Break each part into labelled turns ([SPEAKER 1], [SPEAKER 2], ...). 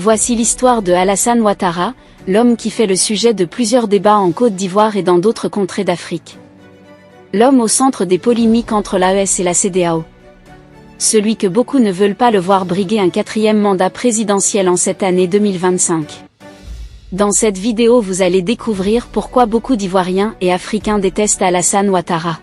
[SPEAKER 1] Voici l'histoire de Alassane Ouattara, l'homme qui fait le sujet de plusieurs débats en Côte d'Ivoire et dans d'autres contrées d'Afrique. L'homme au centre des polémiques entre l'AES et la CEDEAO. Celui que beaucoup ne veulent pas le voir briguer un 4e mandat présidentiel en cette année 2025. Dans cette vidéo vous allez découvrir pourquoi beaucoup d'Ivoiriens et Africains détestent Alassane Ouattara.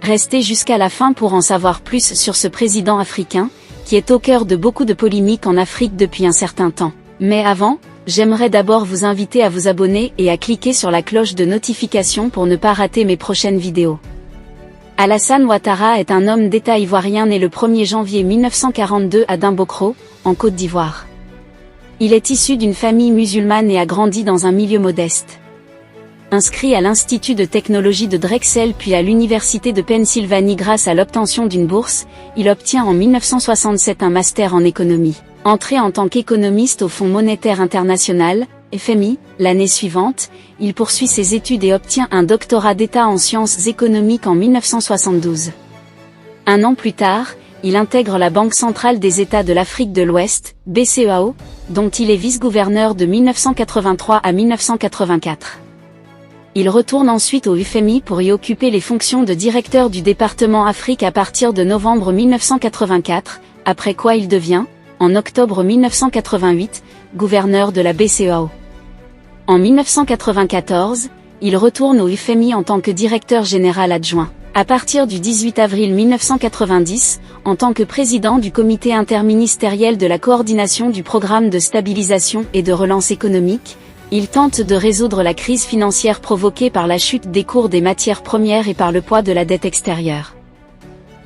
[SPEAKER 1] Restez jusqu'à la fin pour en savoir plus sur ce président africain, qui est au cœur de beaucoup de polémiques en Afrique depuis un certain temps. Mais avant, j'aimerais d'abord vous inviter à vous abonner et à cliquer sur la cloche de notification pour ne pas rater mes prochaines vidéos. Alassane Ouattara est un homme d'État ivoirien né le 1er janvier 1942 à Dimbokro, en Côte d'Ivoire. Il est issu d'une famille musulmane et a grandi dans un milieu modeste. Inscrit à l'Institut de technologie de Drexel puis à l'Université de Pennsylvanie grâce à l'obtention d'une bourse, il obtient en 1967 un master en économie. Entré en tant qu'économiste au Fonds monétaire international, FMI, l'année suivante, il poursuit ses études et obtient un doctorat d'État en sciences économiques en 1972. Un an plus tard, il intègre la Banque centrale des États de l'Afrique de l'Ouest, BCEAO, dont il est vice-gouverneur de 1983 à 1984. Il retourne ensuite au FMI pour y occuper les fonctions de directeur du département Afrique à partir de novembre 1984, après quoi il devient, en octobre 1988, gouverneur de la BCEAO. En 1994, il retourne au FMI en tant que directeur général adjoint. À partir du 18 avril 1990, en tant que président du comité interministériel de la coordination du programme de stabilisation et de relance économique, il tente de résoudre la crise financière provoquée par la chute des cours des matières premières et par le poids de la dette extérieure.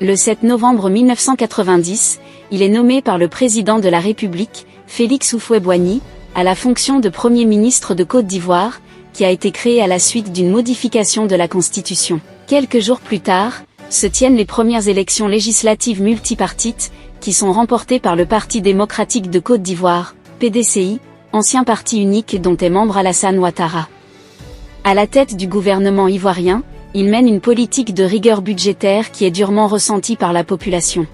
[SPEAKER 1] Le 7 novembre 1990, il est nommé par le président de la République, Félix Houphouët-Boigny, à la fonction de Premier ministre de Côte d'Ivoire, qui a été créé à la suite d'une modification de la Constitution. Quelques jours plus tard, se tiennent les premières élections législatives multipartites, qui sont remportées par le Parti démocratique de Côte d'Ivoire, PDCI, ancien parti unique dont est membre Alassane Ouattara. À la tête du gouvernement ivoirien, il mène une politique de rigueur budgétaire qui est durement ressentie par la population.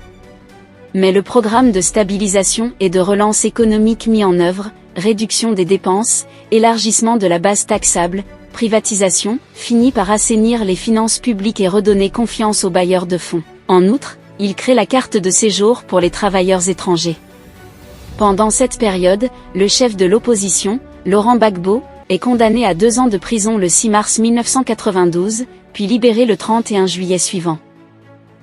[SPEAKER 1] Mais le programme de stabilisation et de relance économique mis en œuvre, réduction des dépenses, élargissement de la base taxable, privatisation, finit par assainir les finances publiques et redonner confiance aux bailleurs de fonds. En outre, il crée la carte de séjour pour les travailleurs étrangers. Pendant cette période, le chef de l'opposition, Laurent Gbagbo, est condamné à 2 ans de prison le 6 mars 1992, puis libéré le 31 juillet suivant.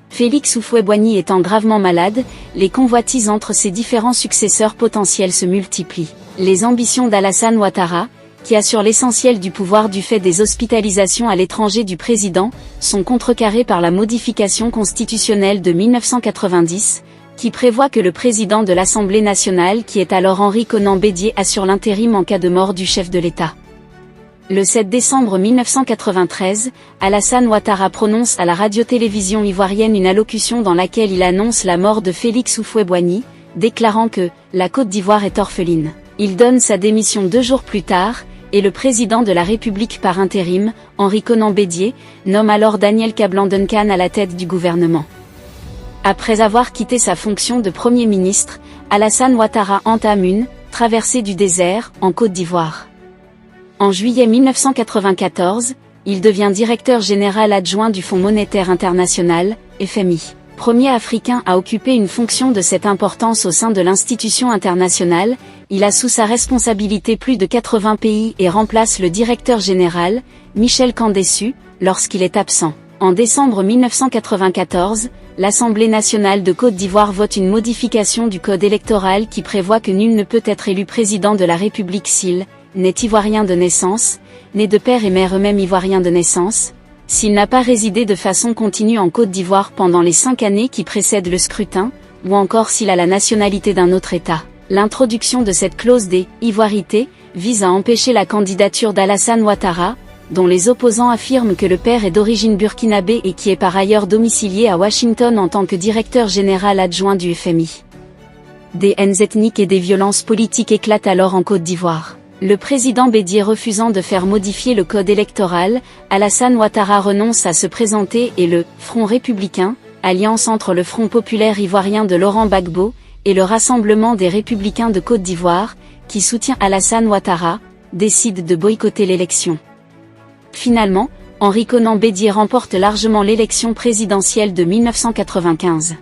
[SPEAKER 1] Félix Houphouët-Boigny étant gravement malade, les convoitises entre ses différents successeurs potentiels se multiplient. Les ambitions d'Alassane Ouattara, qui assure l'essentiel du pouvoir du fait des hospitalisations à l'étranger du président, sont contrecarrées par la modification constitutionnelle de 1990, qui prévoit que le président de l'Assemblée nationale qui est alors Henri Konan Bédié assure l'intérim en cas de mort du chef de l'État. Le 7 décembre 1993, Alassane Ouattara prononce à la radio-télévision ivoirienne une allocution dans laquelle il annonce la mort de Félix Houphouët-Boigny, déclarant que « la Côte d'Ivoire est orpheline ». Il donne sa démission 2 jours plus tard, et le président de la République par intérim, Henri Konan Bédié, nomme alors Daniel Kablan-Duncan à la tête du gouvernement. Après avoir quitté sa fonction de Premier ministre, Alassane Ouattara entame une « traversée du désert » en Côte d'Ivoire. En juillet 1994, il devient directeur général adjoint du Fonds monétaire international, FMI. Premier Africain à occuper une fonction de cette importance au sein de l'institution internationale, il a sous sa responsabilité plus de 80 pays et remplace le directeur général, Michel Kandessu, lorsqu'il est absent. En décembre 1994, l'Assemblée nationale de Côte d'Ivoire vote une modification du code électoral qui prévoit que nul ne peut être élu président de la République s'il n'est ivoirien de naissance, né de père et mère eux-mêmes ivoiriens de naissance, s'il n'a pas résidé de façon continue en Côte d'Ivoire pendant les 5 années qui précèdent le scrutin, ou encore s'il a la nationalité d'un autre État. L'introduction de cette clause d'ivoirité vise à empêcher la candidature d'Alassane Ouattara, dont les opposants affirment que le père est d'origine burkinabé et qui est par ailleurs domicilié à Washington en tant que directeur général adjoint du FMI. Des haines ethniques et des violences politiques éclatent alors en Côte d'Ivoire. Le président Bédié refusant de faire modifier le code électoral, Alassane Ouattara renonce à se présenter et le « Front républicain », alliance entre le Front populaire ivoirien de Laurent Gbagbo, et le Rassemblement des Républicains de Côte d'Ivoire, qui soutient Alassane Ouattara, décide de boycotter l'élection. Finalement, Henri Konan Bédié remporte largement l'élection présidentielle de 1995.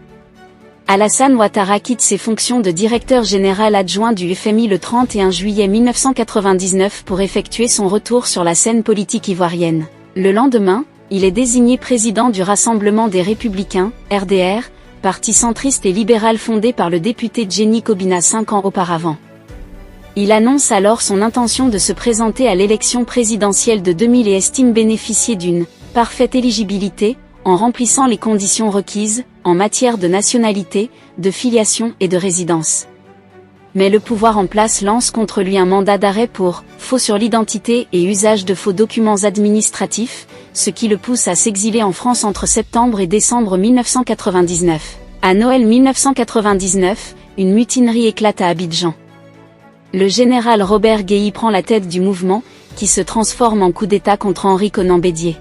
[SPEAKER 1] Alassane Ouattara quitte ses fonctions de directeur général adjoint du FMI le 31 juillet 1999 pour effectuer son retour sur la scène politique ivoirienne. Le lendemain, il est désigné président du Rassemblement des Républicains, RDR, parti centriste et libéral fondé par le député Djenni Kobina 5 ans auparavant. Il annonce alors son intention de se présenter à l'élection présidentielle de 2000 et estime bénéficier d'une « parfaite éligibilité » en remplissant les conditions requises, en matière de nationalité, de filiation et de résidence. Mais le pouvoir en place lance contre lui un mandat d'arrêt pour « faux sur l'identité et usage de faux documents administratifs », ce qui le pousse à s'exiler en France entre septembre et décembre 1999. À Noël 1999, une mutinerie éclate à Abidjan. Le général Robert Guéhi prend la tête du mouvement, qui se transforme en coup d'État contre Henri Konan Bédié.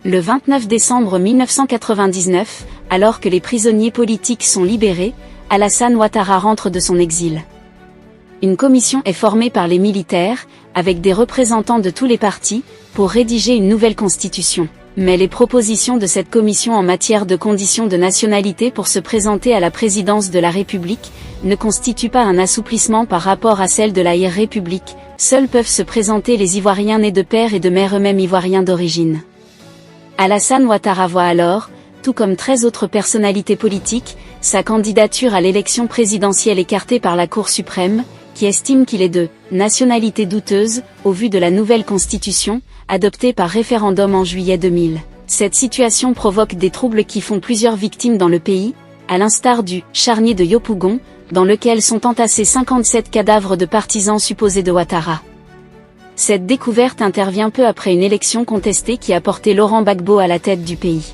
[SPEAKER 1] Le 29 décembre 1999, alors que les prisonniers politiques sont libérés, Alassane Ouattara rentre de son exil. Une commission est formée par les militaires, avec des représentants de tous les partis, pour rédiger une nouvelle constitution. Mais les propositions de cette commission en matière de conditions de nationalité pour se présenter à la présidence de la République, ne constituent pas un assouplissement par rapport à celle de la République, seuls peuvent se présenter les Ivoiriens nés de père et de mère eux-mêmes ivoiriens d'origine. Alassane Ouattara voit alors, tout comme 13 autres personnalités politiques, sa candidature à l'élection présidentielle écartée par la Cour suprême, qui estime qu'il est de « nationalité douteuse » au vu de la nouvelle constitution, adoptée par référendum en juillet 2000. Cette situation provoque des troubles qui font plusieurs victimes dans le pays, à l'instar du « charnier de Yopougon », dans lequel sont entassés 57 cadavres de partisans supposés de Ouattara. Cette découverte intervient peu après une élection contestée qui a porté Laurent Gbagbo à la tête du pays.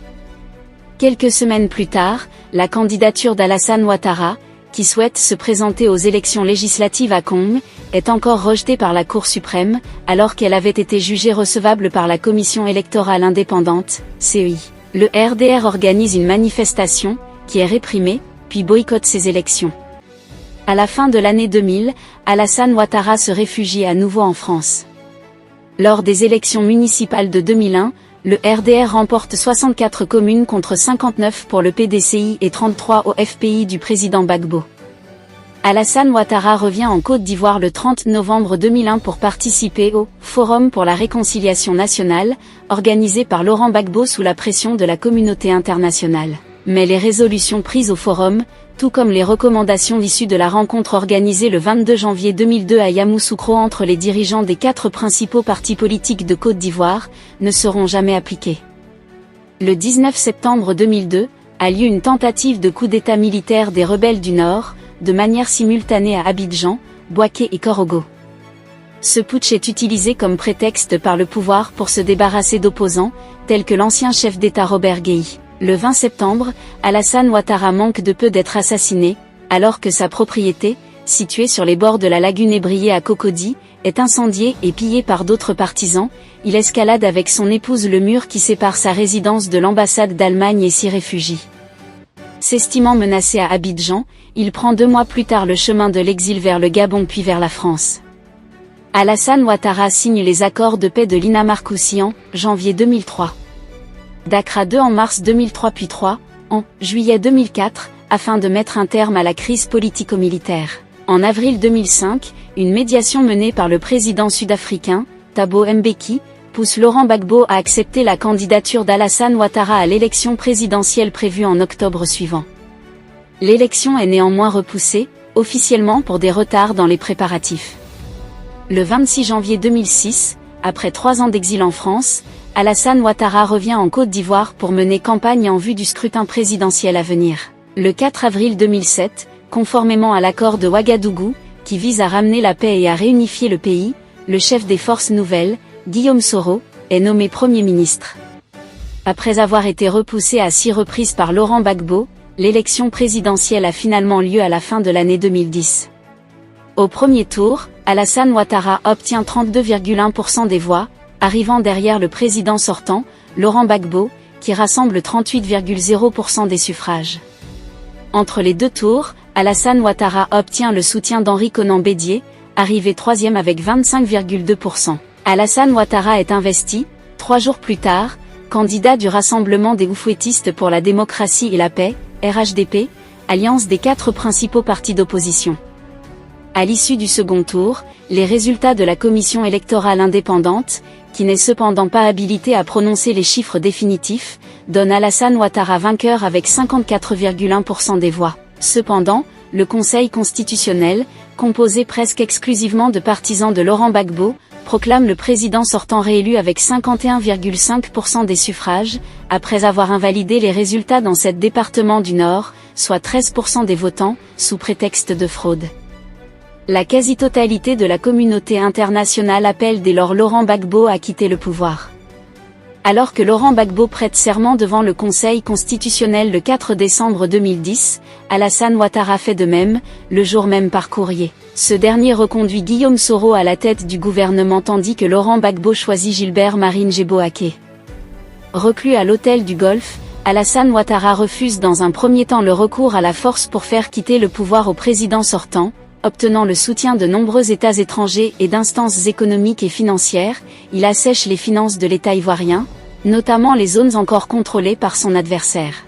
[SPEAKER 1] Quelques semaines plus tard, la candidature d'Alassane Ouattara, qui souhaite se présenter aux élections législatives à Kong, est encore rejetée par la Cour suprême, alors qu'elle avait été jugée recevable par la Commission électorale indépendante, CEI. Le RDR organise une manifestation, qui est réprimée, puis boycotte ces élections. À la fin de l'année 2000, Alassane Ouattara se réfugie à nouveau en France. Lors des élections municipales de 2001, le RDR remporte 64 communes contre 59 pour le PDCI et 33 au FPI du président Gbagbo. Alassane Ouattara revient en Côte d'Ivoire le 30 novembre 2001 pour participer au « Forum pour la réconciliation nationale » organisé par Laurent Gbagbo sous la pression de la communauté internationale. Mais les résolutions prises au Forum, tout comme les recommandations issues de la rencontre organisée le 22 janvier 2002 à Yamoussoukro entre les dirigeants des 4 principaux partis politiques de Côte d'Ivoire, ne seront jamais appliquées. Le 19 septembre 2002, a lieu une tentative de coup d'État militaire des rebelles du Nord, de manière simultanée à Abidjan, Bouaké et Korogo. Ce putsch est utilisé comme prétexte par le pouvoir pour se débarrasser d'opposants, tels que l'ancien chef d'État Robert Guéhi. Le 20 septembre, Alassane Ouattara manque de peu d'être assassiné, alors que sa propriété, située sur les bords de la lagune ébriée à Cocody, est incendiée et pillée par d'autres partisans. Il escalade avec son épouse le mur qui sépare sa résidence de l'ambassade d'Allemagne et s'y réfugie. S'estimant menacé à Abidjan, il prend 2 mois plus tard le chemin de l'exil vers le Gabon puis vers la France. Alassane Ouattara signe les accords de paix de l'Inamarcoussi en janvier 2003. D'Accra 2 en mars 2003 puis 3, en juillet 2004, afin de mettre un terme à la crise politico-militaire. En avril 2005, une médiation menée par le président sud-africain, Thabo Mbeki, pousse Laurent Gbagbo à accepter la candidature d'Alassane Ouattara à l'élection présidentielle prévue en octobre suivant. L'élection est néanmoins repoussée, officiellement pour des retards dans les préparatifs. Le 26 janvier 2006, après 3 ans d'exil en France, Alassane Ouattara revient en Côte d'Ivoire pour mener campagne en vue du scrutin présidentiel à venir. Le 4 avril 2007, conformément à l'accord de Ouagadougou, qui vise à ramener la paix et à réunifier le pays, le chef des forces nouvelles, Guillaume Soro, est nommé Premier ministre. Après avoir été repoussé à 6 reprises par Laurent Gbagbo, l'élection présidentielle a finalement lieu à la fin de l'année 2010. Au premier tour, Alassane Ouattara obtient 32,1% des voix, arrivant derrière le président sortant, Laurent Gbagbo, qui rassemble 38,0% des suffrages. Entre les deux tours, Alassane Ouattara obtient le soutien d'Henri Konan Bédié, arrivé troisième avec 25,2%. Alassane Ouattara est investi, 3 jours plus tard, candidat du Rassemblement des Oufouettistes pour la démocratie et la paix, RHDP, alliance des 4 principaux partis d'opposition. À l'issue du second tour, les résultats de la commission électorale indépendante, qui n'est cependant pas habilitée à prononcer les chiffres définitifs, donnent Alassane Ouattara vainqueur avec 54,1% des voix. Cependant, le Conseil constitutionnel, composé presque exclusivement de partisans de Laurent Gbagbo, proclame le président sortant réélu avec 51,5% des suffrages, après avoir invalidé les résultats dans 7 départements du Nord, soit 13% des votants, sous prétexte de fraude. La quasi-totalité de la communauté internationale appelle dès lors Laurent Gbagbo à quitter le pouvoir. Alors que Laurent Gbagbo prête serment devant le Conseil constitutionnel le 4 décembre 2010, Alassane Ouattara fait de même, le jour même par courrier. Ce dernier reconduit Guillaume Soro à la tête du gouvernement tandis que Laurent Gbagbo choisit Gilbert Marine Djebouaké. Reclus à l'hôtel du Golfe, Alassane Ouattara refuse dans un premier temps le recours à la force pour faire quitter le pouvoir au président sortant, obtenant le soutien de nombreux États étrangers et d'instances économiques et financières. Il assèche les finances de l'État ivoirien, notamment les zones encore contrôlées par son adversaire.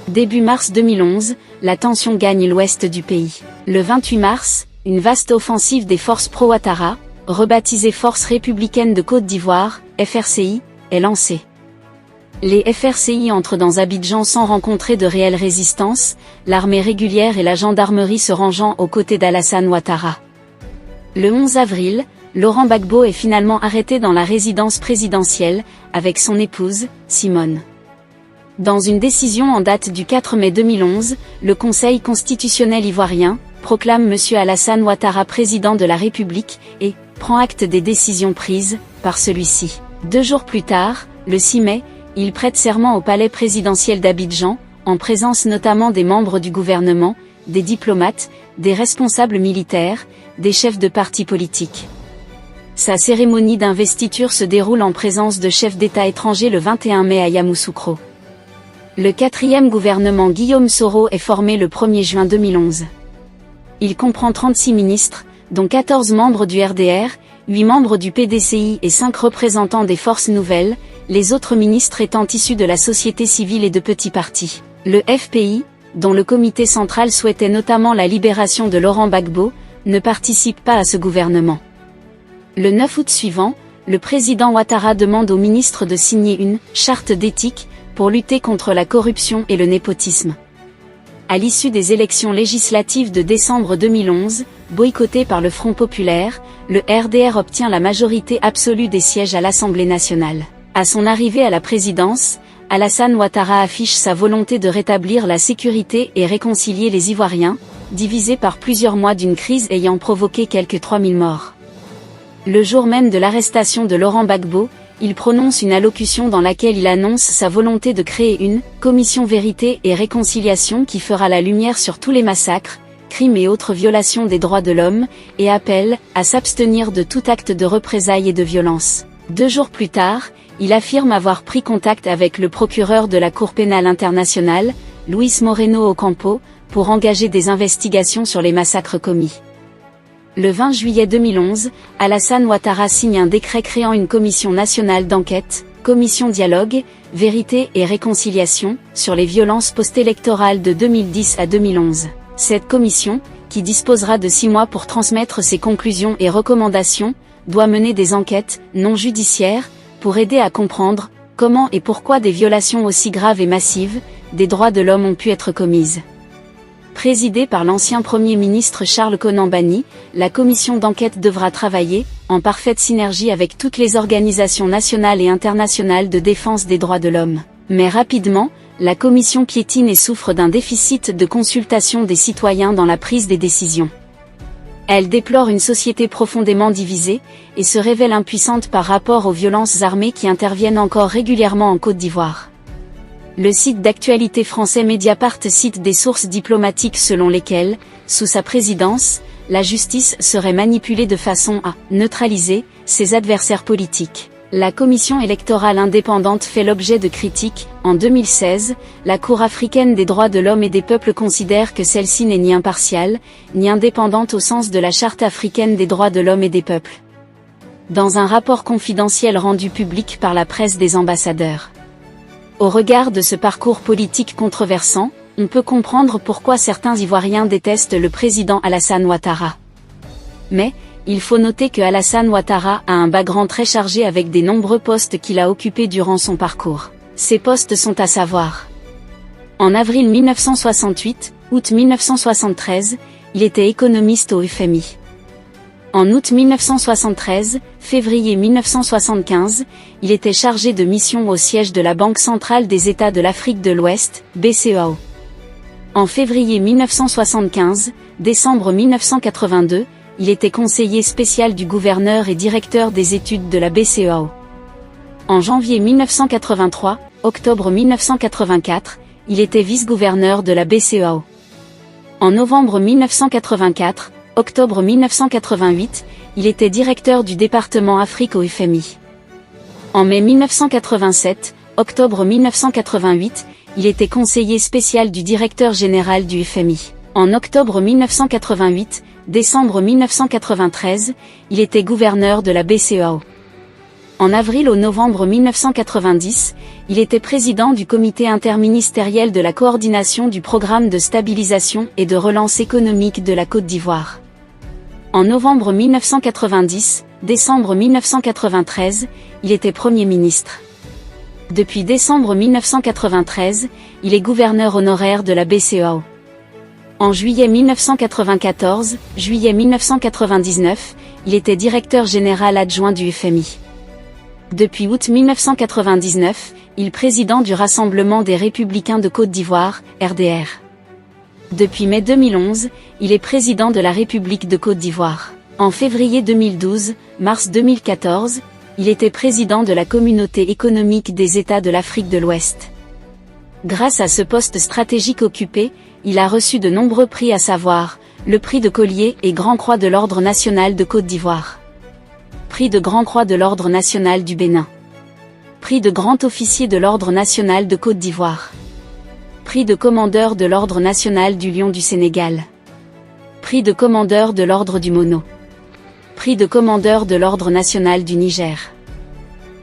[SPEAKER 1] Début mars 2011, la tension gagne l'ouest du pays. Le 28 mars, une vaste offensive des forces pro-Ouattara, rebaptisée Forces républicaines de Côte d'Ivoire, FRCI, est lancée. Les FRCI entrent dans Abidjan sans rencontrer de réelle résistance, l'armée régulière et la gendarmerie se rangeant aux côtés d'Alassane Ouattara. Le 11 avril, Laurent Gbagbo est finalement arrêté dans la résidence présidentielle, avec son épouse, Simone. Dans une décision en date du 4 mai 2011, le Conseil constitutionnel ivoirien proclame M. Alassane Ouattara président de la République et prend acte des décisions prises par celui-ci. 2 jours plus tard, le 6 mai, il prête serment au palais présidentiel d'Abidjan, en présence notamment des membres du gouvernement, des diplomates, des responsables militaires, des chefs de partis politiques. Sa cérémonie d'investiture se déroule en présence de chefs d'État étrangers le 21 mai à Yamoussoukro. Le 4e gouvernement Guillaume Soro est formé le 1er juin 2011. Il comprend 36 ministres, dont 14 membres du RDR, 8 membres du PDCI et 5 représentants des forces nouvelles, les autres ministres étant issus de la société civile et de petits partis. Le FPI, dont le comité central souhaitait notamment la libération de Laurent Gbagbo, ne participe pas à ce gouvernement. Le 9 août suivant, le président Ouattara demande au ministre de signer une « charte d'éthique » pour lutter contre la corruption et le népotisme. À l'issue des élections législatives de décembre 2011, boycottées par le Front populaire, le RDR obtient la majorité absolue des sièges à l'Assemblée nationale. À son arrivée à la présidence, Alassane Ouattara affiche sa volonté de rétablir la sécurité et réconcilier les Ivoiriens, divisés par plusieurs mois d'une crise ayant provoqué quelques 3000 morts. Le jour même de l'arrestation de Laurent Gbagbo, il prononce une allocution dans laquelle il annonce sa volonté de créer une « commission vérité et réconciliation qui fera la lumière sur tous les massacres, crimes et autres violations des droits de l'homme » et appelle à s'abstenir de tout acte de représailles et de violence. 2 jours plus tard, il affirme avoir pris contact avec le procureur de la Cour pénale internationale, Luis Moreno Ocampo, pour engager des investigations sur les massacres commis. Le 20 juillet 2011, Alassane Ouattara signe un décret créant une commission nationale d'enquête, commission dialogue, vérité et réconciliation, sur les violences post-électorales de 2010 à 2011. Cette commission, qui disposera de 6 mois pour transmettre ses conclusions et recommandations, doit mener des enquêtes, non judiciaires, pour aider à comprendre comment et pourquoi des violations aussi graves et massives, des droits de l'homme ont pu être commises. Présidée par l'ancien Premier ministre Charles Konan Banny, la commission d'enquête devra travailler, en parfaite synergie avec toutes les organisations nationales et internationales de défense des droits de l'homme. Mais rapidement, la commission piétine et souffre d'un déficit de consultation des citoyens dans la prise des décisions. Elle déplore une société profondément divisée, et se révèle impuissante par rapport aux violences armées qui interviennent encore régulièrement en Côte d'Ivoire. Le site d'actualité français Mediapart cite des sources diplomatiques selon lesquelles, sous sa présidence, la justice serait manipulée de façon à neutraliser ses adversaires politiques. La commission électorale indépendante fait l'objet de critiques. En 2016, la Cour africaine des droits de l'homme et des peuples considère que celle-ci n'est ni impartiale, ni indépendante au sens de la Charte africaine des droits de l'homme et des peuples. Dans un rapport confidentiel rendu public par la presse des ambassadeurs. Au regard de ce parcours politique controversant, on peut comprendre pourquoi certains Ivoiriens détestent le président Alassane Ouattara. Mais, il faut noter que Alassane Ouattara a un background très chargé avec des nombreux postes qu'il a occupés durant son parcours. Ces postes sont à savoir. En avril 1968, août 1973, il était économiste au FMI. En août 1973, février 1975, il était chargé de mission au siège de la Banque centrale des États de l'Afrique de l'Ouest, BCEAO. En février 1975, décembre 1982, il était conseiller spécial du gouverneur et directeur des études de la BCEAO. En janvier 1983, octobre 1984, il était vice-gouverneur de la BCEAO. En novembre 1984, octobre 1988, il était directeur du département Afrique au FMI. En mai 1987, octobre 1988, il était conseiller spécial du directeur général du FMI. En octobre 1988, décembre 1993, il était gouverneur de la BCEAO. En avril au novembre 1990, il était président du comité interministériel de la coordination du programme de stabilisation et de relance économique de la Côte d'Ivoire. En novembre 1990, décembre 1993, il était Premier ministre. Depuis décembre 1993, il est gouverneur honoraire de la BCEAO. En juillet 1994, juillet 1999, il était directeur général adjoint du FMI. Depuis août 1999, il est président du Rassemblement des Républicains de Côte d'Ivoire, RDR. Depuis mai 2011, il est président de la République de Côte d'Ivoire. En février 2012, mars 2014, il était président de la Communauté économique des États de l'Afrique de l'Ouest. Grâce à ce poste stratégique occupé, il a reçu de nombreux prix à savoir, le prix de Collier et Grand Croix de l'Ordre national de Côte d'Ivoire. Prix de Grand Croix de l'Ordre national du Bénin. Prix de Grand Officier de l'Ordre national de Côte d'Ivoire. Prix de Commandeur de l'Ordre national du Lion du Sénégal. Prix de Commandeur de l'Ordre du Mono. Prix de Commandeur de l'Ordre national du Niger.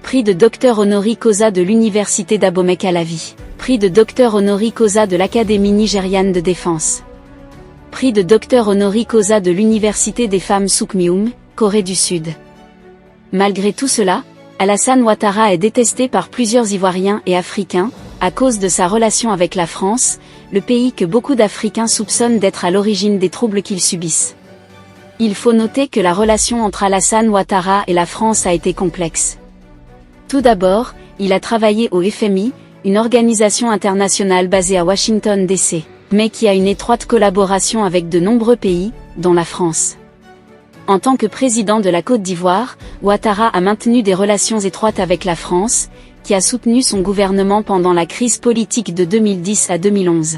[SPEAKER 1] Prix de Docteur honoris causa de l'Université d'Abomey-Calavi. Prix de Docteur honoris causa de l'Académie nigériane de défense. Prix de Docteur honoris causa de l'Université des femmes Soukmioum, Corée du Sud. Malgré tout cela, Alassane Ouattara est détesté par plusieurs Ivoiriens et Africains, à cause de sa relation avec la France, le pays que beaucoup d'Africains soupçonnent d'être à l'origine des troubles qu'ils subissent. Il faut noter que la relation entre Alassane Ouattara et la France a été complexe. Tout d'abord, il a travaillé au FMI, une organisation internationale basée à Washington DC, mais qui a une étroite collaboration avec de nombreux pays, dont la France. En tant que président de la Côte d'Ivoire, Ouattara a maintenu des relations étroites avec la France, qui a soutenu son gouvernement pendant la crise politique de 2010 à 2011.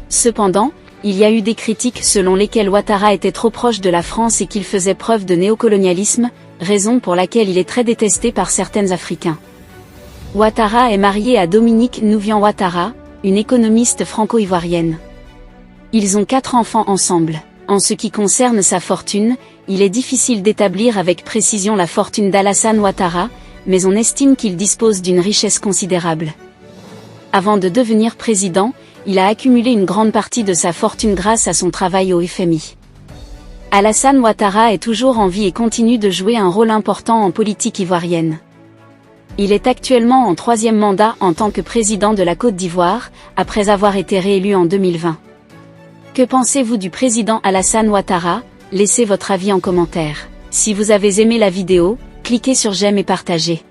[SPEAKER 1] Cependant, il y a eu des critiques selon lesquelles Ouattara était trop proche de la France et qu'il faisait preuve de néocolonialisme, raison pour laquelle il est très détesté par certains Africains. Ouattara est marié à Dominique Nouvian Ouattara, une économiste franco-ivoirienne. Ils ont 4 enfants ensemble. En ce qui concerne sa fortune, il est difficile d'établir avec précision la fortune d'Alassane Ouattara, mais on estime qu'il dispose d'une richesse considérable. Avant de devenir président, il a accumulé une grande partie de sa fortune grâce à son travail au FMI. Alassane Ouattara est toujours en vie et continue de jouer un rôle important en politique ivoirienne. Il est actuellement en 3e mandat en tant que président de la Côte d'Ivoire, après avoir été réélu en 2020. Que pensez-vous du président Alassane Ouattara? Laissez votre avis en commentaire. Si vous avez aimé la vidéo, cliquez sur j'aime et partagez.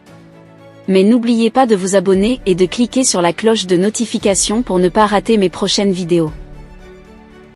[SPEAKER 1] Mais n'oubliez pas de vous abonner et de cliquer sur la cloche de notification pour ne pas rater mes prochaines vidéos.